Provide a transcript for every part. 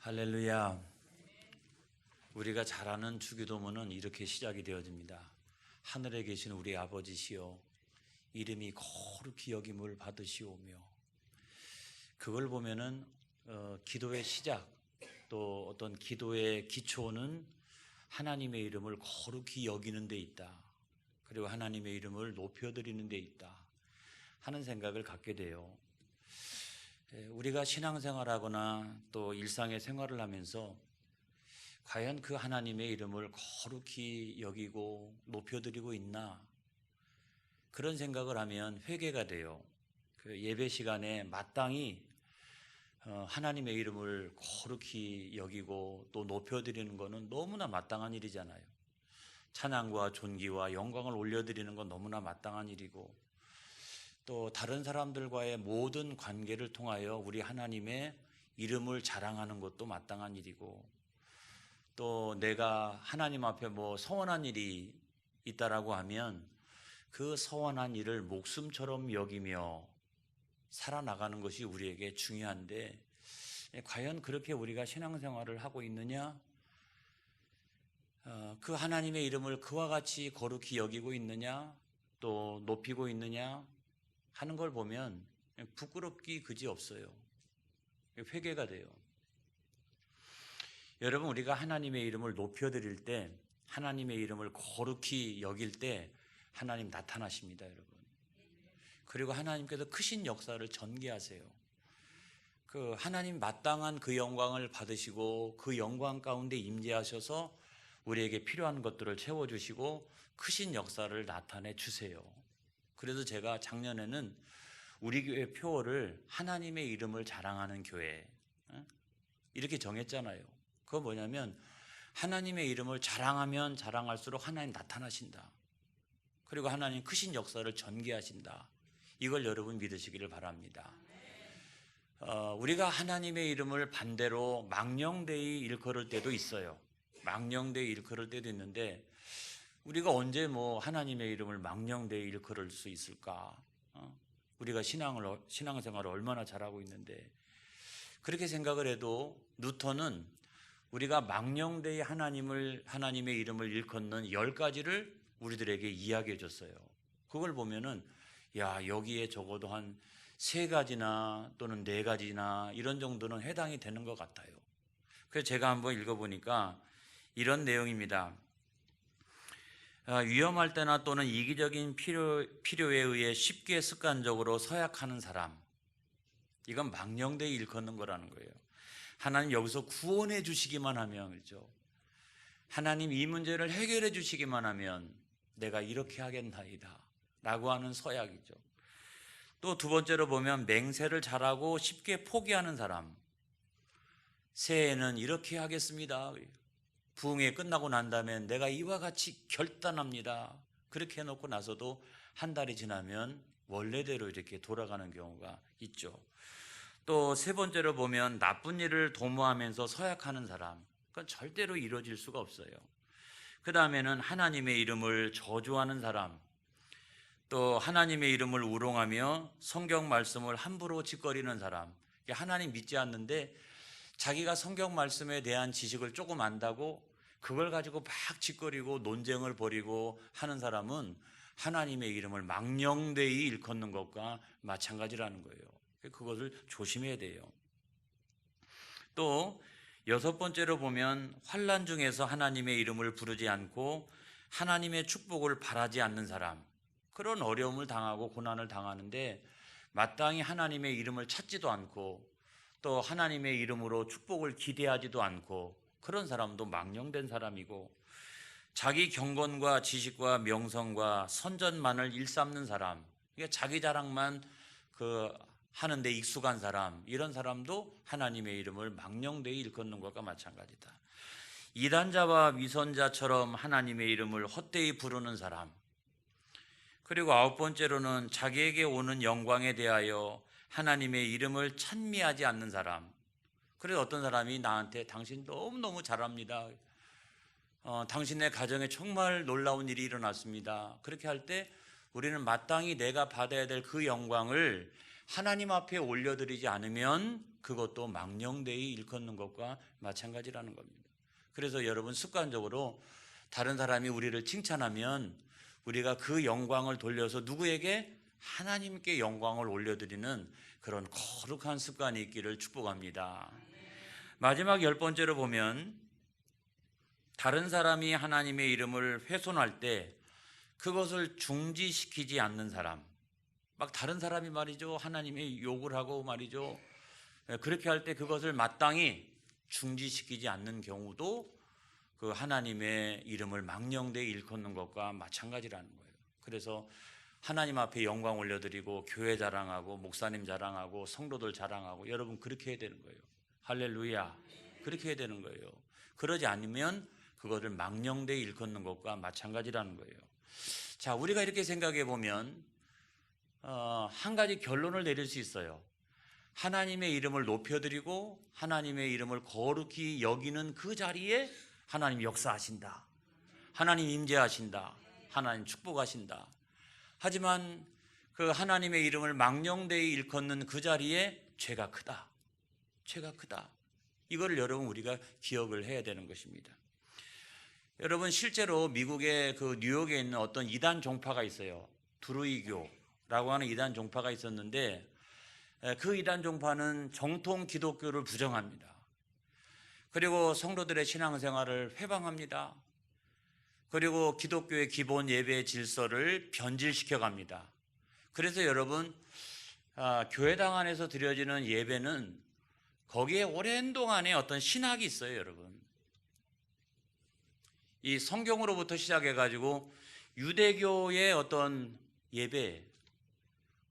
할렐루야. 우리가 잘 아는 주기도문은 이렇게 시작이 되어집니다. 하늘에 계신 우리 아버지시여, 이름이 거룩히 여김을 받으시오며. 그걸 보면은 기도의 시작, 또 어떤 기도의 기초는 하나님의 이름을 거룩히 여기는 데 있다, 그리고 하나님의 이름을 높여드리는 데 있다 하는 생각을 갖게 돼요. 우리가 신앙생활하거나 또 일상의 생활을 하면서 과연 그 하나님의 이름을 거룩히 여기고 높여드리고 있나, 그런 생각을 하면 회개가 돼요. 그 예배 시간에 마땅히 하나님의 이름을 거룩히 여기고 또 높여드리는 것은 너무나 마땅한 일이잖아요. 찬양과 존귀와 영광을 올려드리는 건 너무나 마땅한 일이고, 또 다른 사람들과의 모든 관계를 통하여 우리 하나님의 이름을 자랑하는 것도 마땅한 일이고, 또 내가 하나님 앞에 서원한 일이 있다라고 하면 그 서원한 일을 목숨처럼 여기며 살아나가는 것이 우리에게 중요한데, 과연 그렇게 우리가 신앙생활을 하고 있느냐, 그 하나님의 이름을 그와 같이 거룩히 여기고 있느냐, 또 높이고 있느냐 하는 걸 보면 부끄럽기 그지없어요. 회개가 돼요. 여러분, 우리가 하나님의 이름을 높여드릴 때, 하나님의 이름을 거룩히 여길 때 하나님 나타나십니다, 여러분. 그리고 하나님께서 크신 역사를 전개하세요. 그 하나님 마땅한 그 영광을 받으시고 그 영광 가운데 임재하셔서 우리에게 필요한 것들을 채워주시고 크신 역사를 나타내 주세요. 그래서 제가 작년에는 우리 교회 표어를 하나님의 이름을 자랑하는 교회 이렇게 정했잖아요. 그거 뭐냐면, 하나님의 이름을 자랑하면 자랑할수록 하나님 나타나신다, 그리고 하나님 크신 역사를 전개하신다, 이걸 여러분 믿으시기를 바랍니다. 우리가 하나님의 이름을 반대로 망령되이 일컬을 때도 있어요. 망령되이 일컬을 때도 있는데, 우리가 언제 하나님의 이름을 망령되이 일컬을 수 있을까? 우리가 신앙생활을 얼마나 잘하고 있는데. 그렇게 생각을 해도 뉴턴은 우리가 망령되이 하나님의 이름을 일컫는 10가지를 우리들에게 이야기해 줬어요. 그걸 보면은 여기에 적어도 한 3가지나 또는 4가지나 이런 정도는 해당이 되는 것 같아요. 그래서 제가 한번 읽어보니까 이런 내용입니다. 위험할 때나 또는 이기적인 필요에 의해 쉽게 습관적으로 서약하는 사람, 이건 망령되이 일컫는 거라는 거예요. 하나님 여기서 구원해 주시기만 하면, 그렇죠? 하나님 이 문제를 해결해 주시기만 하면 내가 이렇게 하겠나이다 라고 하는 서약이죠. 또 2번째로 보면 맹세를 잘하고 쉽게 포기하는 사람, 새해에는 이렇게 하겠습니다, 부흥회 끝나고 난 다음에 내가 이와 같이 결단합니다, 그렇게 해놓고 나서도 한 달이 지나면 원래대로 이렇게 돌아가는 경우가 있죠. 또 3번째로 보면 나쁜 일을 도모하면서 서약하는 사람, 그건 절대로 이루어질 수가 없어요. 그 다음에는 하나님의 이름을 저주하는 사람, 또 하나님의 이름을 우롱하며 성경 말씀을 함부로 짓거리는 사람, 하나님 믿지 않는데 자기가 성경 말씀에 대한 지식을 조금 안다고 그걸 가지고 막 짓거리고 논쟁을 벌이고 하는 사람은 하나님의 이름을 망령되이 일컫는 것과 마찬가지라는 거예요. 그것을 조심해야 돼요. 또 6번째로 보면 환난 중에서 하나님의 이름을 부르지 않고 하나님의 축복을 바라지 않는 사람, 그런 어려움을 당하고 고난을 당하는데 마땅히 하나님의 이름을 찾지도 않고 또 하나님의 이름으로 축복을 기대하지도 않고, 그런 사람도 망령된 사람이고, 자기 경건과 지식과 명성과 선전만을 일삼는 사람, 자기 자랑만 하는데 익숙한 사람, 이런 사람도 하나님의 이름을 망령되이 일컫는 것과 마찬가지다. 이단자와 위선자처럼 하나님의 이름을 헛되이 부르는 사람, 그리고 9번째로는 자기에게 오는 영광에 대하여 하나님의 이름을 찬미하지 않는 사람. 그래서 어떤 사람이 나한테 당신 너무너무 잘합니다, 당신의 가정에 정말 놀라운 일이 일어났습니다, 그렇게 할 때 우리는 마땅히 내가 받아야 될 그 영광을 하나님 앞에 올려드리지 않으면 그것도 망령되이 일컫는 것과 마찬가지라는 겁니다. 그래서 여러분 습관적으로 다른 사람이 우리를 칭찬하면 우리가 그 영광을 돌려서 누구에게? 하나님께 영광을 올려드리는 그런 거룩한 습관이 있기를 축복합니다. 마지막 10번째로 보면 다른 사람이 하나님의 이름을 훼손할 때 그것을 중지시키지 않는 사람, 막 다른 사람이 말이죠 하나님의 욕을 하고 말이죠 그렇게 할 때 그것을 마땅히 중지시키지 않는 경우도 그 하나님의 이름을 망령되이 일컫는 것과 마찬가지라는 거예요. 그래서 하나님 앞에 영광 올려드리고 교회 자랑하고 목사님 자랑하고 성도들 자랑하고 여러분 그렇게 해야 되는 거예요. 할렐루야. 그렇게 해야 되는 거예요. 그러지 않으면 그거를 망령되이 일컫는 것과 마찬가지라는 거예요. 자, 우리가 이렇게 생각해 보면 한 가지 결론을 내릴 수 있어요. 하나님의 이름을 높여드리고 하나님의 이름을 거룩히 여기는 그 자리에 하나님 역사하신다. 하나님 임재하신다. 하나님 축복하신다. 하지만 그 하나님의 이름을 망령되이 일컫는 그 자리에 죄가 크다. 죄가 크다. 이거를 여러분 우리가 기억을 해야 되는 것입니다. 여러분 실제로 미국의 그 뉴욕에 있는 어떤 이단 종파가 있어요. 두루이교라고 하는 이단 종파가 있었는데 그 이단 종파는 정통 기독교를 부정합니다. 그리고 성도들의 신앙생활을 회방합니다. 그리고 기독교의 기본 예배 질서를 변질시켜 갑니다. 그래서 여러분 교회당 안에서 드려지는 예배는 거기에 오랜 동안의 어떤 신학이 있어요. 여러분 이 성경으로부터 시작해가지고 유대교의 어떤 예배,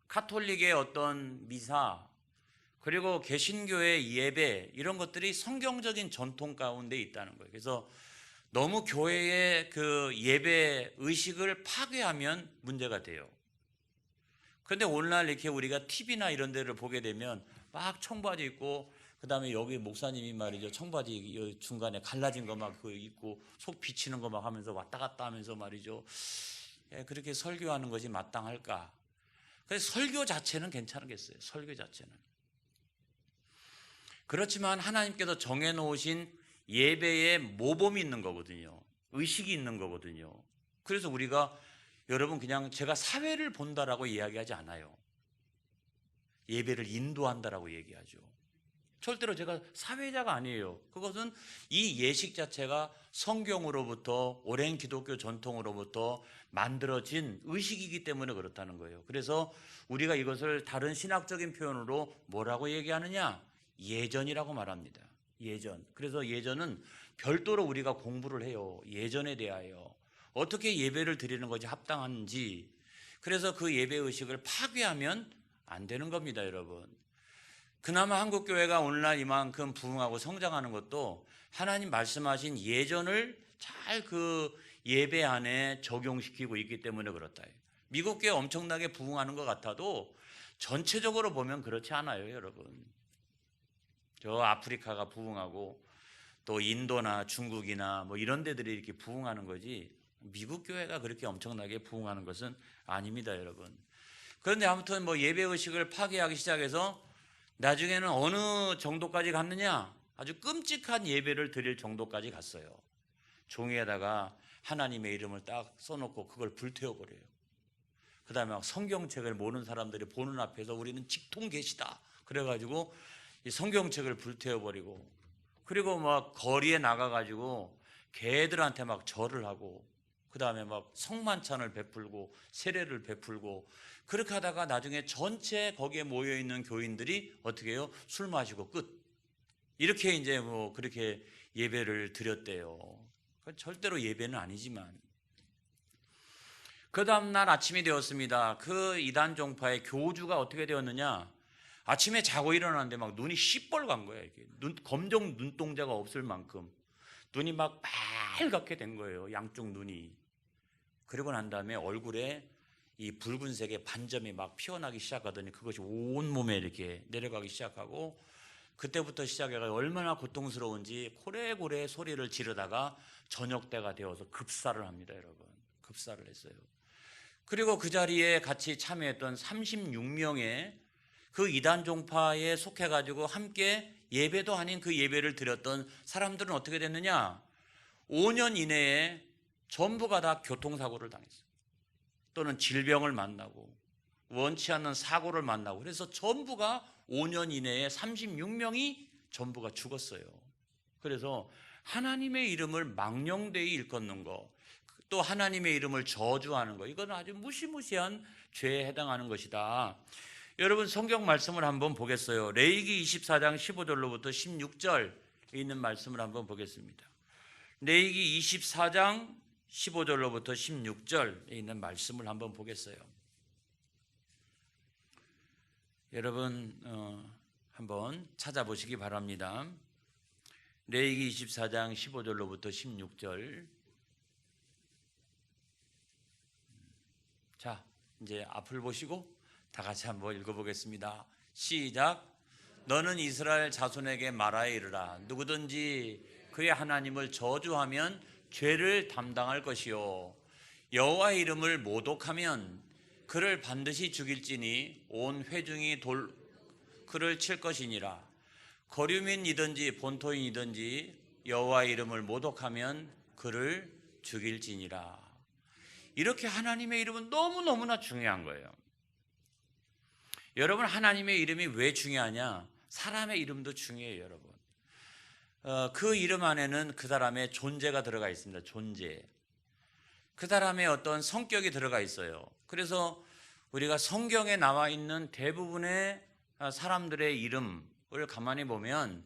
카톨릭의 어떤 미사, 그리고 개신교의 예배 이런 것들이 성경적인 전통 가운데 있다는 거예요. 그래서 너무 교회의 그 예배 의식을 파괴하면 문제가 돼요. 그런데 오늘날 이렇게 우리가 TV나 이런 데를 보게 되면 막 청바지 입고 그 다음에 여기 목사님이 말이죠 청바지 중간에 갈라진 거 막 입고 속 비치는 거 막 하면서 왔다 갔다 하면서 말이죠 그렇게 설교하는 것이 마땅할까? 그래서 설교 자체는 괜찮겠어요. 설교 자체는. 그렇지만 하나님께서 정해놓으신 예배에 모범이 있는 거거든요. 의식이 있는 거거든요. 그래서 우리가 여러분 그냥 제가 사회를 본다라고 이야기하지 않아요. 예배를 인도한다라고 얘기하죠. 절대로 제가 사회자가 아니에요. 그것은 이 예식 자체가 성경으로부터 오랜 기독교 전통으로부터 만들어진 의식이기 때문에 그렇다는 거예요. 그래서 우리가 이것을 다른 신학적인 표현으로 뭐라고 얘기하느냐? 예전이라고 말합니다. 예전. 그래서 예전은 별도로 우리가 공부를 해요. 예전에 대하여 어떻게 예배를 드리는 것이 합당한지. 그래서 그 예배 의식을 파괴하면 안 되는 겁니다, 여러분. 그나마 한국교회가 오늘날 이만큼 부흥하고 성장하는 것도 하나님 말씀하신 예전을 잘 그 예배 안에 적용시키고 있기 때문에 그렇다. 미국 교회 엄청나게 부흥하는 것 같아도 전체적으로 보면 그렇지 않아요, 여러분. 저 아프리카가 부흥하고 또 인도나 중국이나 뭐 이런 데들이 이렇게 부흥하는 거지 미국 교회가 그렇게 엄청나게 부흥하는 것은 아닙니다, 여러분. 그런데 아무튼 뭐 예배 의식을 파괴하기 시작해서 나중에는 어느 정도까지 갔느냐? 아주 끔찍한 예배를 드릴 정도까지 갔어요. 종이에다가 하나님의 이름을 딱 써놓고 그걸 불태워버려요. 그 다음에 막 성경책을 모르는 사람들이 보는 앞에서 우리는 직통계시다 그래가지고 이 성경책을 불태워버리고, 그리고 막 거리에 나가가지고 개들한테 막 절을 하고, 그 다음에 막 성만찬을 베풀고 세례를 베풀고, 그렇게 하다가 나중에 전체 거기에 모여있는 교인들이 어떻게 해요? 술 마시고 끝. 이렇게 이제 뭐 그렇게 예배를 드렸대요. 절대로 예배는 아니지만. 그 다음날 아침이 되었습니다. 그 이단 종파의 교주가 어떻게 되었느냐? 아침에 자고 일어났는데 막 눈이 시뻘간 거야. 이게 검정 눈동자가 없을 만큼 눈이 막 빨갛게 된 거예요. 양쪽 눈이. 그리고 난 다음에 얼굴에 이 붉은색의 반점이 막 피어나기 시작하더니 그것이 온몸에 이렇게 내려가기 시작하고, 그때부터 시작해서 얼마나 고통스러운지 고래고래 소리를 지르다가 저녁 때가 되어서 급사를 합니다, 여러분. 급사를 했어요. 그리고 그 자리에 같이 참여했던 36명의 그 이단 종파에 속해가지고 함께 예배도 아닌 그 예배를 드렸던 사람들은 어떻게 됐느냐? 5년 이내에 전부가 다 교통사고를 당했어요. 또는 질병을 만나고 원치 않는 사고를 만나고, 그래서 전부가 5년 이내에 36명이 전부가 죽었어요. 그래서 하나님의 이름을 망령되이 일컫는 거, 또 하나님의 이름을 저주하는 거, 이건 아주 무시무시한 죄에 해당하는 것이다. 여러분 성경 말씀을 한번 보겠어요. 레위기 24장 15절로부터 16절에 있는 말씀을 한번 보겠습니다. 레위기 24장 15절로부터 16절에 있는 말씀을 한번 보겠어요. 여러분 한번 찾아보시기 바랍니다. 레위기 24장 15절로부터 16절. 자, 이제 앞을 보시고 다 같이 한번 읽어보겠습니다. 시작. 너는 이스라엘 자손에게 말하여 이르라. 누구든지 그의 하나님을 저주하면 죄를 담당할 것이요, 여호와의 이름을 모독하면 그를 반드시 죽일지니 온 회중이 그를 칠 것이니라. 거류민이든지 본토인이든지 여호와의 이름을 모독하면 그를 죽일지니라. 이렇게 하나님의 이름은 너무너무나 중요한 거예요. 여러분, 하나님의 이름이 왜 중요하냐? 사람의 이름도 중요해요, 여러분. 그 이름 안에는 그 사람의 존재가 들어가 있습니다. 존재. 그 사람의 어떤 성격이 들어가 있어요. 그래서 우리가 성경에 나와 있는 대부분의 사람들의 이름을 가만히 보면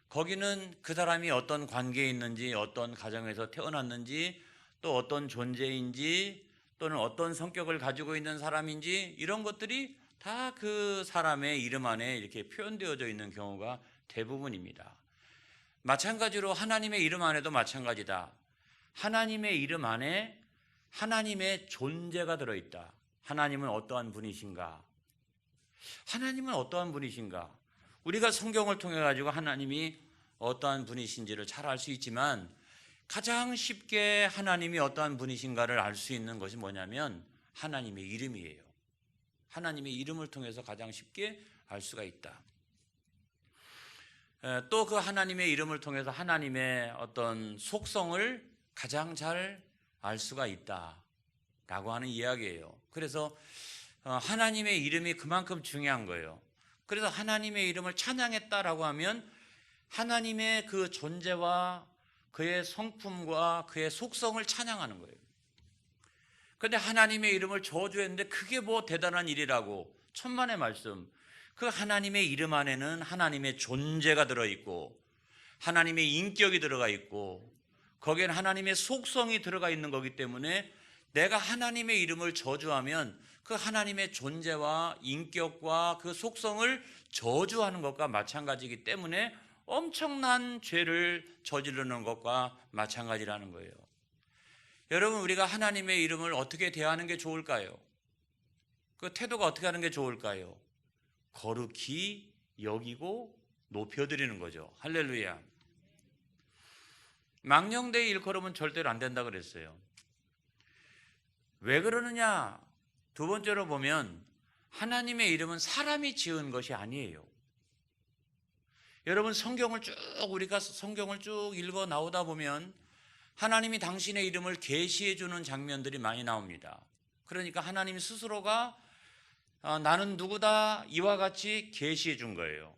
거기는 그 사람이 어떤 관계에 있는지, 어떤 가정에서 태어났는지, 또 어떤 존재인지, 또는 어떤 성격을 가지고 있는 사람인지, 이런 것들이 다 그 사람의 이름 안에 이렇게 표현되어져 있는 경우가 대부분입니다. 마찬가지로 하나님의 이름 안에도 마찬가지다. 하나님의 이름 안에 하나님의 존재가 들어있다. 하나님은 어떠한 분이신가? 하나님은 어떠한 분이신가? 우리가 성경을 통해 가지고 하나님이 어떠한 분이신지를 잘 알 수 있지만 가장 쉽게 하나님이 어떠한 분이신가를 알 수 있는 것이 뭐냐면 하나님의 이름이에요. 하나님의 이름을 통해서 가장 쉽게 알 수가 있다. 또 그 하나님의 이름을 통해서 하나님의 어떤 속성을 가장 잘 알 수가 있다라고 하는 이야기예요. 그래서 하나님의 이름이 그만큼 중요한 거예요. 그래서 하나님의 이름을 찬양했다라고 하면 하나님의 그 존재와 그의 성품과 그의 속성을 찬양하는 거예요. 그런데 하나님의 이름을 저주했는데 그게 뭐 대단한 일이라고? 천만의 말씀. 그 하나님의 이름 안에는 하나님의 존재가 들어있고 하나님의 인격이 들어가 있고 거기에는 하나님의 속성이 들어가 있는 거기 때문에 내가 하나님의 이름을 저주하면 그 하나님의 존재와 인격과 그 속성을 저주하는 것과 마찬가지이기 때문에 엄청난 죄를 저지르는 것과 마찬가지라는 거예요. 여러분, 우리가 하나님의 이름을 어떻게 대하는 게 좋을까요? 그 태도가 어떻게 하는 게 좋을까요? 거룩히 여기고 높여드리는 거죠. 할렐루야. 망령되이 일컬으면 절대로 안 된다 그랬어요. 왜 그러느냐? 두 번째로 보면 하나님의 이름은 사람이 지은 것이 아니에요. 여러분, 우리가 성경을 쭉 읽어 나오다 보면 하나님이 당신의 이름을 계시해 주는 장면들이 많이 나옵니다. 그러니까 하나님 스스로가 나는 누구다 이와 같이 계시해 준 거예요.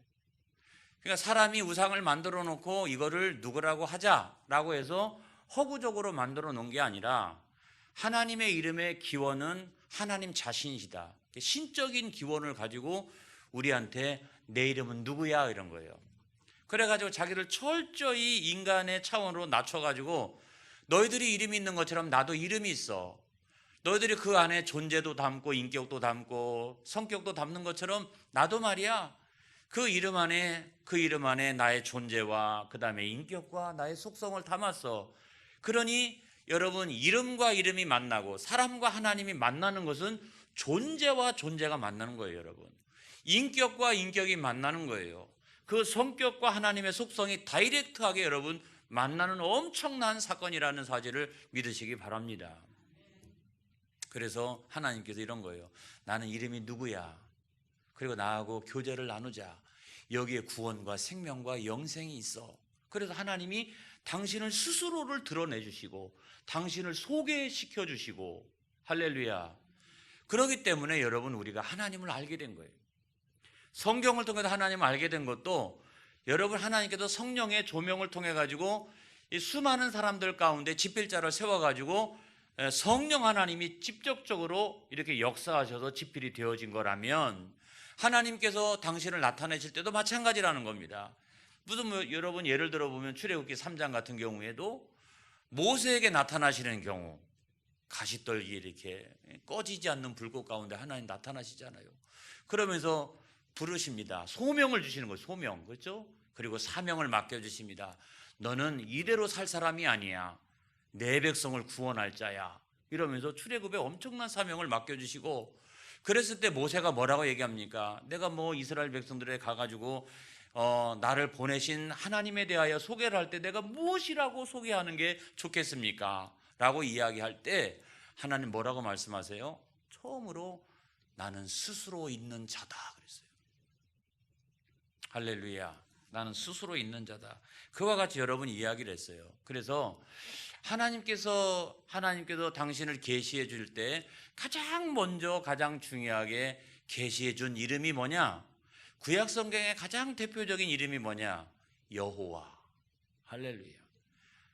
그러니까 사람이 우상을 만들어 놓고 이거를 누구라고 하자라고 해서 허구적으로 만들어 놓은 게 아니라 하나님의 이름의 기원은 하나님 자신이시다. 신적인 기원을 가지고 우리한테 내 이름은 누구야 이런 거예요. 그래가지고 자기를 철저히 인간의 차원으로 낮춰가지고 너희들이 이름이 있는 것처럼 나도 이름이 있어. 너희들이 그 안에 존재도 담고 인격도 담고 성격도 담는 것처럼 나도 말이야. 그 이름 안에 나의 존재와 그 다음에 인격과 나의 속성을 담았어. 그러니 여러분, 이름과 이름이 만나고 사람과 하나님이 만나는 것은 존재와 존재가 만나는 거예요. 여러분, 인격과 인격이 만나는 거예요. 그 성격과 하나님의 속성이 다이렉트하게 여러분 만나는 엄청난 사건이라는 사실을 믿으시기 바랍니다. 그래서 하나님께서 이런 거예요. 나는 이름이 누구야? 그리고 나하고 교제를 나누자. 여기에 구원과 생명과 영생이 있어. 그래서 하나님이 당신을 스스로를 드러내 주시고 당신을 소개시켜 주시고, 할렐루야. 그렇기 때문에 여러분, 우리가 하나님을 알게 된 거예요. 성경을 통해서 하나님을 알게 된 것도, 여러분, 하나님께서 성령의 조명을 통해 가지고 이 수많은 사람들 가운데 집필자를 세워 가지고 성령 하나님이 직접적으로 이렇게 역사하셔서 집필이 되어진 거라면, 하나님께서 당신을 나타내실 때도 마찬가지라는 겁니다. 무슨 여러분, 예를 들어 보면 출애굽기 3장 같은 경우에도 모세에게 나타나시는 경우, 가시떨기 이렇게 꺼지지 않는 불꽃 가운데 하나님 나타나시잖아요. 그러면서 부르십니다. 소명을 주시는 거예요. 소명. 그렇죠? 그리고 사명을 맡겨주십니다. 너는 이대로 살 사람이 아니야. 내 백성을 구원할 자야. 이러면서 출애굽에 엄청난 사명을 맡겨주시고, 그랬을 때 모세가 뭐라고 얘기합니까? 내가 뭐 이스라엘 백성들에 가가지고 나를 보내신 하나님에 대하여 소개를 할 때 내가 무엇이라고 소개하는 게 좋겠습니까? 라고 이야기할 때 하나님 뭐라고 말씀하세요? 처음으로 나는 스스로 있는 자다 그랬어요. 할렐루야. 나는 스스로 있는 자다. 그와 같이 여러분이 이야기를 했어요. 그래서 하나님께서 당신을 계시해 줄 때 가장 먼저 가장 중요하게 계시해 준 이름이 뭐냐? 구약 성경의 가장 대표적인 이름이 뭐냐? 여호와. 할렐루야.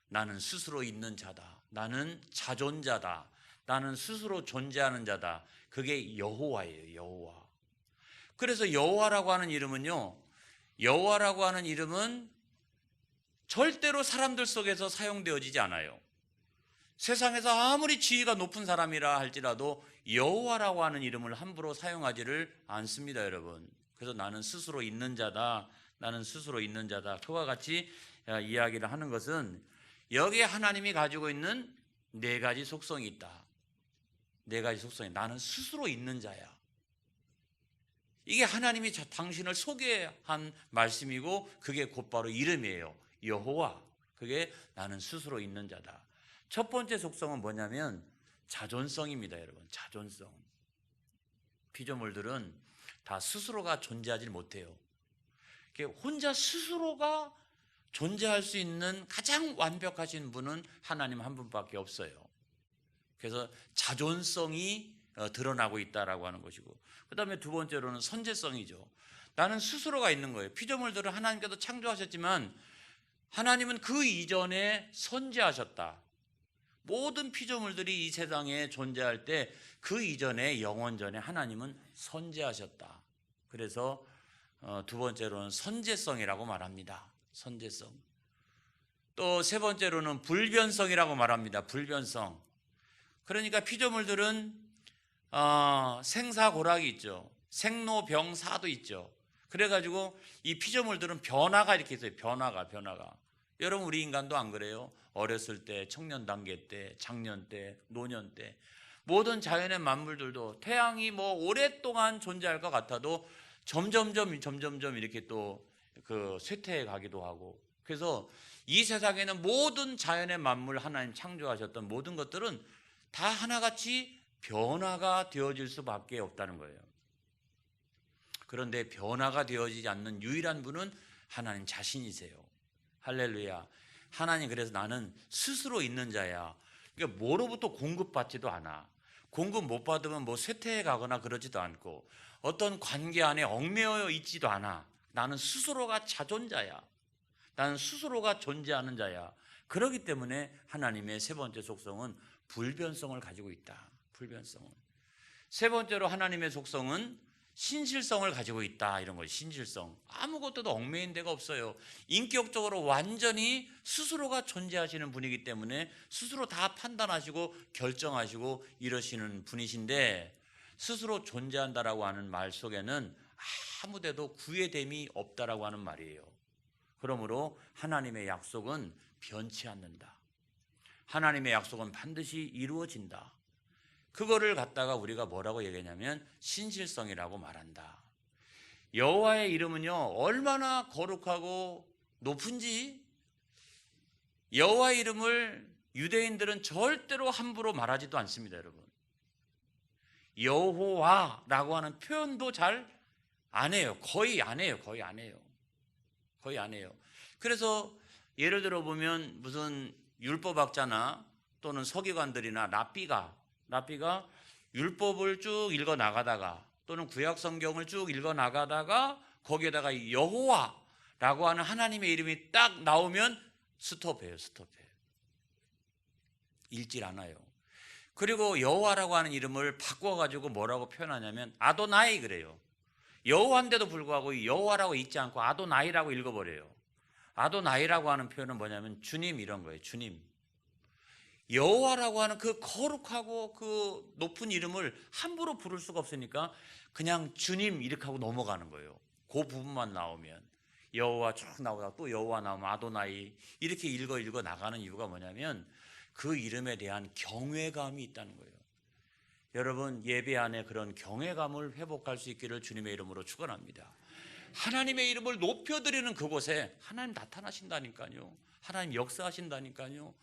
나는 스스로 있는 자다. 나는 자존자다. 나는 스스로 존재하는 자다. 그게 여호와예요. 여호와. 그래서 여호와라고 하는 이름은요, 여호와라고 하는 이름은 절대로 사람들 속에서 사용되어지지 않아요. 세상에서 아무리 지위가 높은 사람이라 할지라도 여호와라고 하는 이름을 함부로 사용하지를 않습니다, 여러분. 그래서 나는 스스로 있는 자다. 나는 스스로 있는 자다. 그와 같이 이야기를 하는 것은 여기에 하나님이 가지고 있는 네 가지 속성이 있다. 네 가지 속성이, 나는 스스로 있는 자야. 이게 하나님이 당신을 소개한 말씀이고, 그게 곧바로 이름이에요. 여호와. 그게 나는 스스로 있는 자다. 첫 번째 속성은 뭐냐면 자존성입니다, 여러분. 자존성. 피조물들은 다 스스로가 존재하지 못해요. 혼자 스스로가 존재할 수 있는 가장 완벽하신 분은 하나님 한 분밖에 없어요. 그래서 자존성이 드러나고 있다라고 하는 것이고, 그 다음에 두 번째로는 선제성이죠. 나는 스스로가 있는 거예요. 피조물들을 하나님께서 창조하셨지만 하나님은 그 이전에 선제하셨다. 모든 피조물들이 이 세상에 존재할 때 그 이전에, 영원 전에 하나님은 선제하셨다. 그래서 두 번째로는 선제성이라고 말합니다. 선제성. 또 세 번째로는 불변성이라고 말합니다. 불변성. 그러니까 피조물들은 생사고락이 있죠. 생로병사도 있죠. 그래가지고 이 피조물들은 변화가 이렇게 있어요. 변화가. 여러분, 우리 인간도 안 그래요? 어렸을 때, 청년 단계 때, 장년 때, 노년 때, 모든 자연의 만물들도 태양이 뭐 오랫동안 존재할 것 같아도 점점점 이렇게 또 쇠퇴해 가기도 하고, 그래서 이 세상에는 모든 자연의 만물, 하나님 창조하셨던 모든 것들은 다 하나같이 변화가 되어질 수밖에 없다는 거예요. 그런데 변화가 되어지지 않는 유일한 분은 하나님 자신이세요. 할렐루야. 하나님, 그래서 나는 스스로 있는 자야. 그러니까 뭐로부터 공급받지도 않아. 공급 못 받으면 뭐 쇠퇴해 가거나 그러지도 않고, 어떤 관계 안에 얽매여 있지도 않아. 나는 스스로가 자존자야. 나는 스스로가 존재하는 자야. 그렇기 때문에 하나님의 세 번째 속성은 불변성을 가지고 있다. 불변성은. 세 번째로 하나님의 속성은 신실성을 가지고 있다. 이런 거예요. 신실성. 아무것도 얽매인 데가 없어요. 인격적으로 완전히 스스로가 존재하시는 분이기 때문에 스스로 다 판단하시고 결정하시고 이러시는 분이신데, 스스로 존재한다라고 하는 말 속에는 아무데도 구애됨이 없다라고 하는 말이에요. 그러므로 하나님의 약속은 변치 않는다. 하나님의 약속은 반드시 이루어진다. 그거를 갖다가 우리가 뭐라고 얘기하냐면 신실성이라고 말한다. 여호와의 이름은요, 얼마나 거룩하고 높은지, 여호와의 이름을 유대인들은 절대로 함부로 말하지도 않습니다, 여러분. 여호와라고 하는 표현도 잘 안 해요. 거의 안 해요. 거의 안 해요. 거의 안 해요. 그래서 예를 들어 보면 무슨 율법학자나 또는 서기관들이나 랍비가 율법을 쭉 읽어 나가다가 또는 구약 성경을 쭉 읽어 나가다가 거기에다가 여호와라고 하는 하나님의 이름이 딱 나오면 스톱해요. 읽질 않아요. 그리고 여호와라고 하는 이름을 바꿔가지고 뭐라고 표현하냐면 아도나이 그래요. 여호와인데도 불구하고 여호와라고 읽지 않고 아도나이라고 읽어버려요. 아도나이라고 하는 표현은 뭐냐면 주님 이런 거예요. 주님. 여호와라고 하는 그 거룩하고 그 높은 이름을 함부로 부를 수가 없으니까 그냥 주님 이렇게 하고 넘어가는 거예요. 그 부분만 나오면 여호와 쭉 나오다가 또 여호와 나오면 아도나이 이렇게 읽어 나가는 이유가 뭐냐면 그 이름에 대한 경외감이 있다는 거예요. 여러분 예배 안에 그런 경외감을 회복할 수 있기를 주님의 이름으로 축원합니다. 하나님의 이름을 높여드리는 그곳에 하나님 나타나신다니까요. 하나님 역사하신다니까요.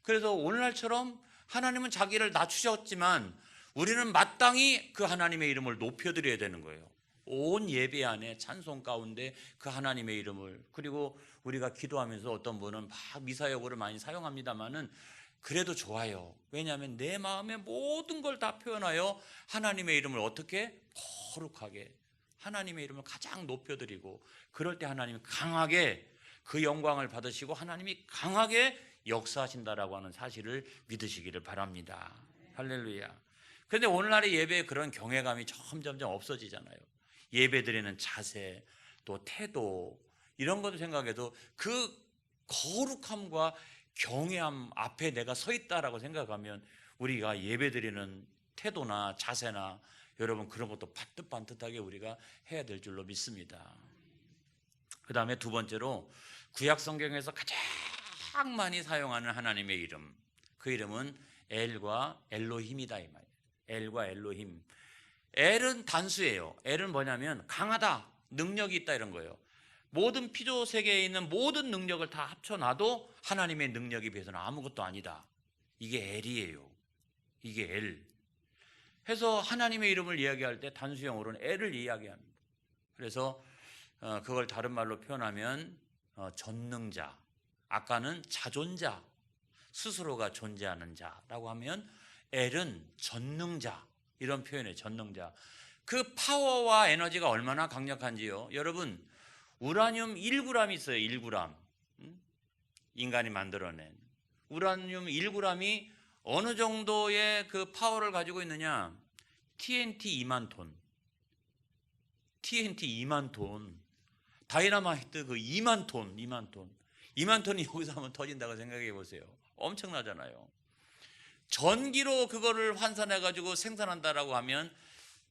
그래서 오늘날처럼 하나님은 자기를 낮추셨지만 우리는 마땅히 그 하나님의 이름을 높여드려야 되는 거예요. 온 예배 안에 찬송 가운데 그 하나님의 이름을, 그리고 우리가 기도하면서 어떤 분은 막 미사여구를 많이 사용합니다만은 그래도 좋아요. 왜냐하면 내 마음의 모든 걸 다 표현하여 하나님의 이름을 어떻게 거룩하게 하나님의 이름을 가장 높여드리고, 그럴 때 하나님이 강하게 그 영광을 받으시고 하나님이 강하게 역사하신다라고 하는 사실을 믿으시기를 바랍니다. 할렐루야. 그런데 오늘날의 예배에 그런 경외감이 점점 없어지잖아요. 예배드리는 자세, 또 태도, 이런 것도 생각해도 그 거룩함과 경외함 앞에 내가 서 있다라고 생각하면 우리가 예배드리는 태도나 자세나 여러분 그런 것도 반듯반듯하게 우리가 해야 될 줄로 믿습니다. 그 다음에 두 번째로 구약 성경에서 가장 많이 사용하는 하나님의 이름, 그 이름은 엘과 엘로힘이다 이 말이에요. 엘과 엘로힘. 엘은 단수예요. 엘은 뭐냐면 강하다, 능력이 있다 이런 거예요. 모든 피조 세계에 있는 모든 능력을 다 합쳐놔도 하나님의 능력에 비해서는 아무것도 아니다. 이게 엘이에요. 이게 엘. 해서 하나님의 이름을 이야기할 때 단수형으로는 엘을 이야기합니다. 그래서 그걸 다른 말로 표현하면 전능자, 아까는 자존자, 스스로가 존재하는 자라고 하면 엘은 전능자, 이런 표현이에요. 전능자. 그 파워와 에너지가 얼마나 강력한지요. 여러분 우라늄 1g이 있어요. 1g. 인간이 만들어낸 우라늄 1g이 어느 정도의 그 파워를 가지고 있느냐. TNT 2만 톤, TNT 2만 톤, 다이너마이트 그 2만 톤이 여기서 한번 터진다고 생각해 보세요. 엄청나잖아요. 전기로 그거를 환산해 가지고 생산한다라고 하면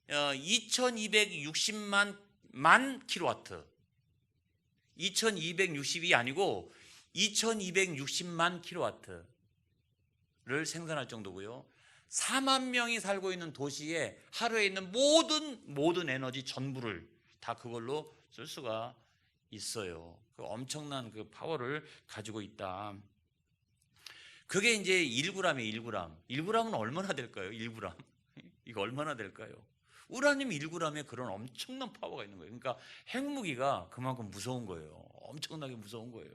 2260만 킬로와트, 2260이 아니고 2260만 킬로와트를 생산할 정도고요. 4만 명이 살고 있는 도시에 하루에 있는 모든 에너지 전부를 다 그걸로 쓸 수가 있어요. 그 엄청난 그 파워를 가지고 있다. 그게 이제 1g이에요. 1g. 1g은 얼마나 될까요? 1g. 이거 얼마나 될까요? 우라늄 1g에 그런 엄청난 파워가 있는 거예요. 그러니까 핵무기가 그만큼 무서운 거예요. 엄청나게 무서운 거예요.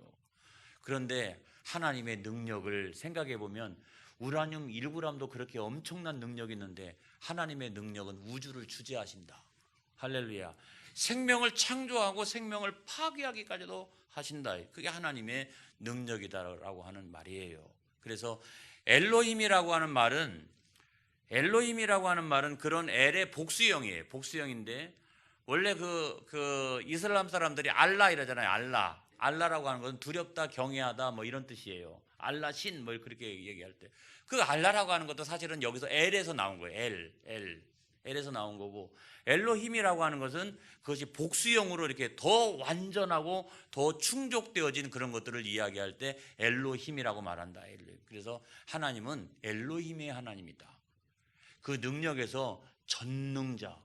그런데 하나님의 능력을 생각해 보면 우라늄 1g도 그렇게 엄청난 능력이 있는데 하나님의 능력은 우주를 주재하신다. 할렐루야. 생명을 창조하고 생명을 파괴하기까지도 하신다. 그게 하나님의 능력이다라고 하는 말이에요. 그래서 엘로힘이라고 하는 말은 그런 엘의 복수형이에요. 복수형인데 원래 그 이슬람 사람들이 알라 이러잖아요. 알라라고 하는 것은 두렵다, 경외하다 뭐 이런 뜻이에요. 알라 신 뭐 그렇게 얘기할 때 그 알라라고 하는 것도 사실은 여기서 엘에서 나온 거예요. 엘에서 나온 거고, 엘로힘이라고 하는 것은 그것이 복수형으로 이렇게 더 완전하고 더 충족되어진 그런 것들을 이야기할 때 엘로힘이라고 말한다. 그래서 하나님은 엘로힘의 하나님이다. 그 능력에서 전능자,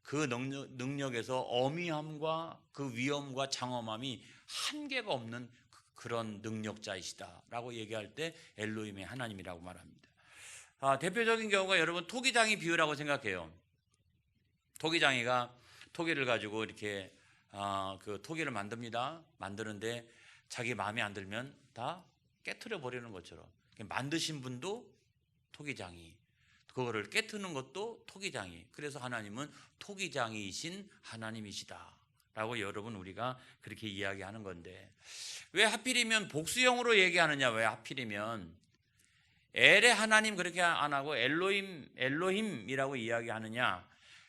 그 능력에서 어미함과 그 위엄과 장엄함이 한계가 없는 그런 능력자이시다라고 얘기할 때 엘로힘의 하나님이라고 말합니다. 대표적인 경우가 여러분 토기장이 비유라고 생각해요. 토기장이가 토기를 가지고 이렇게 그 토기를 만드는데 자기 마음에 안 들면 다 깨트려 버리는 것처럼 만드신 분도 토기장이, 그거를 깨트는 것도 토기장이. 그래서 하나님은 토기장이신 하나님이시다 라고 여러분 우리가 그렇게 이야기하는 건데, 왜 하필이면 복수형으로 얘기하느냐? 왜 하필이면 엘의 하나님 그렇게 안 하고 엘로힘이라고 이야기하느냐?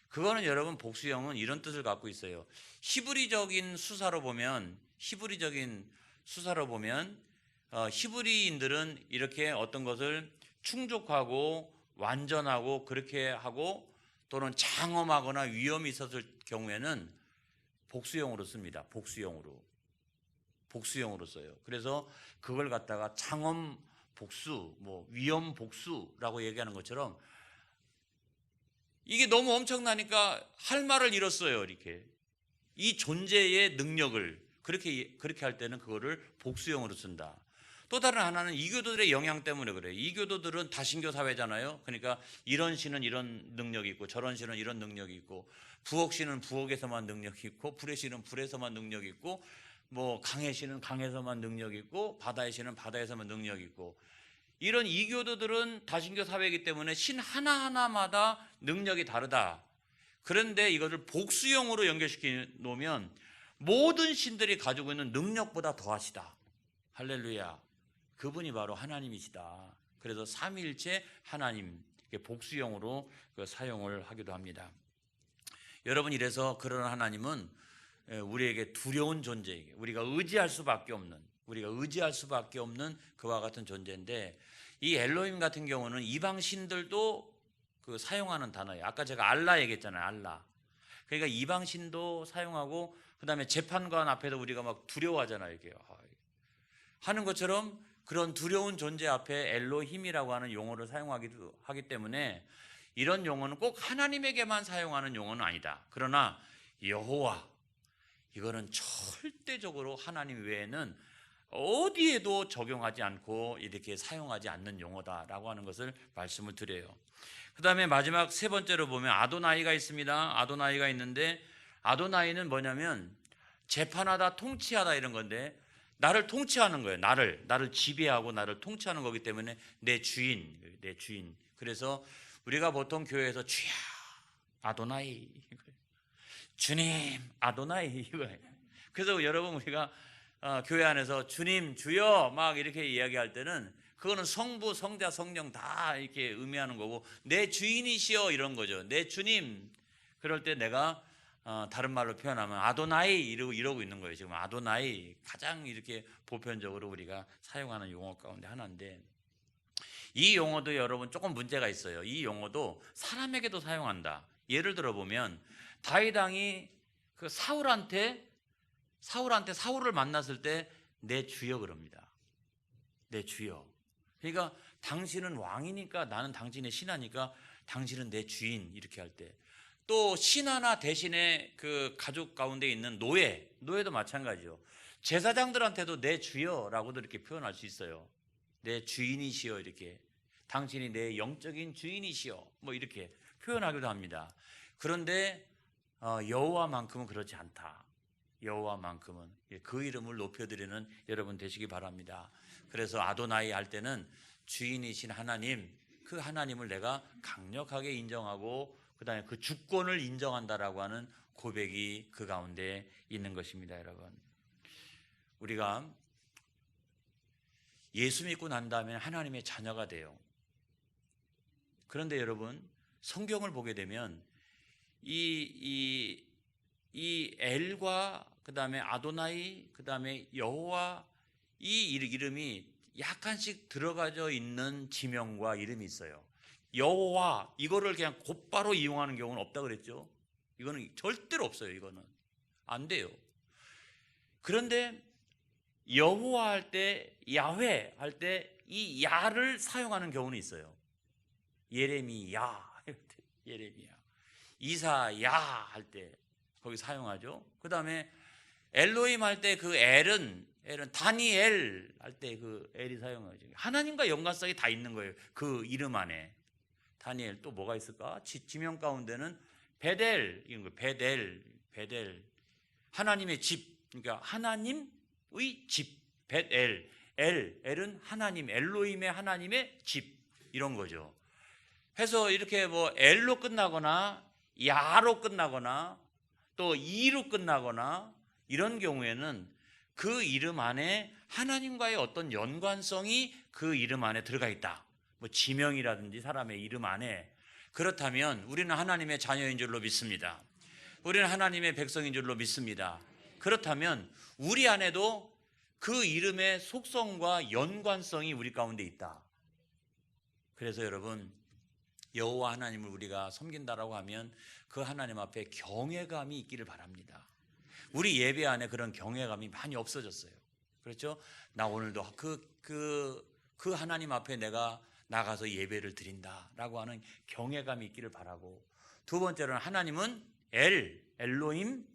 그거는 여러분 복수형은 이런 뜻을 갖고 있어요. 히브리적인 수사로 보면 히브리인들은 이렇게 어떤 것을 충족하고 완전하고 그렇게 하고 또는 장엄하거나 위험이 있었을 경우에는 복수형으로 씁니다. 복수형으로 써요. 그래서 그걸 갖다가 장엄 복수, 위험 복수라고 얘기하는 것처럼 이게 너무 엄청나니까 할 말을 잃었어요. 이렇게 이 존재의 능력을 그렇게 할 때는 그거를 복수형으로 쓴다. 또 다른 하나는 이교도들의 영향 때문에 그래요. 이교도들은 다신교 사회잖아요. 그러니까 이런 신은 이런 능력이 있고 저런 신은 이런 능력이 있고, 부엌 신은 부엌에서만 능력이 있고, 불의 신은 불에서만 능력이 있고, 강의 신은 강에서만 능력이 있고, 바다의 신은 바다에서만 능력이 있고, 이런 이교도들은 다신교 사회이기 때문에 신 하나하나마다 능력이 다르다. 그런데 이것을 복수형으로 연결시켜 놓으면 모든 신들이 가지고 있는 능력보다 더하시다. 할렐루야. 그분이 바로 하나님이시다. 그래서 삼위일체 하나님, 복수형으로 사용을 하기도 합니다. 여러분, 이래서 그런 하나님은 우리에게 두려운 존재이게, 우리가 의지할 수밖에 없는 그와 같은 존재인데, 이 엘로힘 같은 경우는 이방 신들도 사용하는 단어예요. 아까 제가 알라 얘기했잖아요. 알라. 그러니까 이방 신도 사용하고, 그 다음에 재판관 앞에도 우리가 막 두려워하잖아요. 이게 하는 것처럼 그런 두려운 존재 앞에 엘로힘이라고 하는 용어를 사용하기도 하기 때문에 이런 용어는 꼭 하나님에게만 사용하는 용어는 아니다. 그러나 여호와, 이거는 절대적으로 하나님 외에는 어디에도 적용하지 않고 이렇게 사용하지 않는 용어다라고 하는 것을 말씀을 드려요. 그 다음에 마지막 세 번째로 보면 아도나이가 있습니다. 아도나이가 있는데, 아도나이는 뭐냐면 재판하다, 통치하다 이런 건데, 나를 통치하는 거예요. 나를 지배하고 나를 통치하는 거기 때문에 내 주인. 그래서 우리가 보통 교회에서 주야 아도나이, 주님 아도나이 이거예요. 그래서 여러분 우리가 교회 안에서 주님 주여 막 이렇게 이야기할 때는 그거는 성부 성자 성령 다 이렇게 의미하는 거고, 내 주인이시여 이런 거죠. 내 주님. 그럴 때 내가 다른 말로 표현하면 아도나이 이러고 있는 거예요. 지금 아도나이 가장 이렇게 보편적으로 우리가 사용하는 용어 가운데 하나인데, 이 용어도 여러분 조금 문제가 있어요. 이 용어도 사람에게도 사용한다. 예를 들어 보면 다윗 왕이 그 사울을 만났을 때 내 주여 그럽니다. 내 주여. 그러니까 당신은 왕이니까 나는 당신의 신하니까 당신은 내 주인 이렇게 할 때, 또 신하나 대신에 그 가족 가운데 있는 노예도 마찬가지죠. 제사장들한테도 내 주여라고도 이렇게 표현할 수 있어요. 내 주인이시여, 이렇게 당신이 내 영적인 주인이시여 이렇게 표현하기도 합니다. 그런데 여호와만큼은 그렇지 않다. 여호와만큼은 그 이름을 높여드리는 여러분 되시기 바랍니다. 그래서 아도나이 할 때는 주인이신 하나님, 그 하나님을 내가 강력하게 인정하고 그 다음에 그 주권을 인정한다라고 하는 고백이 그 가운데 있는 것입니다. 여러분, 우리가 예수 믿고 난 다음에 하나님의 자녀가 돼요. 그런데 여러분, 성경을 보게 되면 이 엘과 그 다음에 아도나이, 그 다음에 여호와, 이 이름이 약간씩 들어가져 있는 지명과 이름이 있어요. 여호와 이거를 그냥 곧바로 이용하는 경우는 없다 그랬죠. 이거는 절대로 없어요. 이거는 안 돼요. 그런데 여호와 할 때, 야훼 할 때 이 야를 사용하는 경우는 있어요. 예레미야, 이사야 할 때 거기 사용하죠. 그 다음에 엘로힘 할 때 그 엘은 다니엘 할 때 그 엘이 사용하죠. 하나님과 연관성이 다 있는 거예요. 그 이름 안에. 다니엘 또 뭐가 있을까? 지명 가운데는 베델, 이런 거 베델, 베델, 하나님의 집, 그러니까 하나님의 집, 벳엘, 엘은 하나님, 엘로힘의 하나님의 집, 이런 거죠. 해서 이렇게 뭐 엘로 끝나거나 야로 끝나거나 또 이로 끝나거나 이런 경우에는 그 이름 안에 하나님과의 어떤 연관성이 그 이름 안에 들어가 있다. 뭐 지명이라든지 사람의 이름 안에. 그렇다면 우리는 하나님의 자녀인 줄로 믿습니다. 우리는 하나님의 백성인 줄로 믿습니다. 그렇다면 우리 안에도 그 이름의 속성과 연관성이 우리 가운데 있다. 그래서 여러분, 여호와 하나님을 우리가 섬긴다라고 하면 그 하나님 앞에 경외감이 있기를 바랍니다. 우리 예배 안에 그런 경외감이 많이 없어졌어요. 그렇죠? 나 오늘도 그 하나님 앞에 내가 나가서 예배를 드린다라고 하는 경외감이 있기를 바라고, 두 번째로는 하나님은 엘로힘,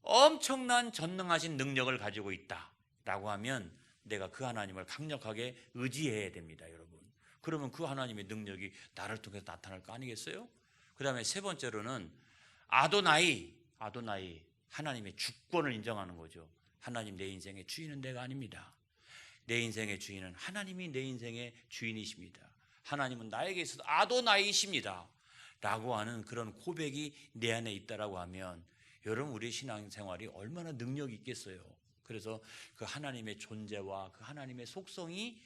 엄청난 전능하신 능력을 가지고 있다라고 하면 내가 그 하나님을 강력하게 의지해야 됩니다, 여러분. 그러면 그 하나님의 능력이 나를 통해서 나타날 거 아니겠어요? 그 다음에 세 번째로는 아도나이, 하나님의 주권을 인정하는 거죠. 하나님, 내 인생의 주인은 내가 아닙니다. 내 인생의 주인은 하나님이 내 인생의 주인이십니다. 하나님은 나에게 있어서 아도나이십니다 라고 하는 그런 고백이 내 안에 있다라고 하면 여러분, 우리 신앙생활이 얼마나 능력이 있겠어요. 그래서 그 하나님의 존재와 그 하나님의 속성이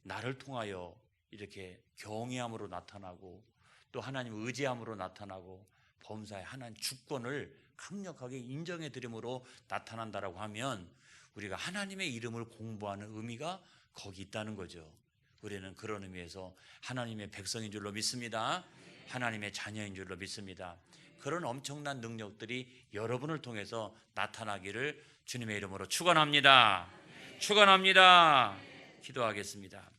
나를 통하여 이렇게 경외함으로 나타나고 또 하나님을 의지함으로 나타나고 범사의 하나님 주권을 강력하게 인정해 드림으로 나타난다라고 하면 우리가 하나님의 이름을 공부하는 의미가 거기 있다는 거죠. 우리는 그런 의미에서 하나님의 백성인 줄로 믿습니다. 하나님의 자녀인 줄로 믿습니다. 그런 엄청난 능력들이 여러분을 통해서 나타나기를 주님의 이름으로 축원합니다. 축원합니다. 기도하겠습니다.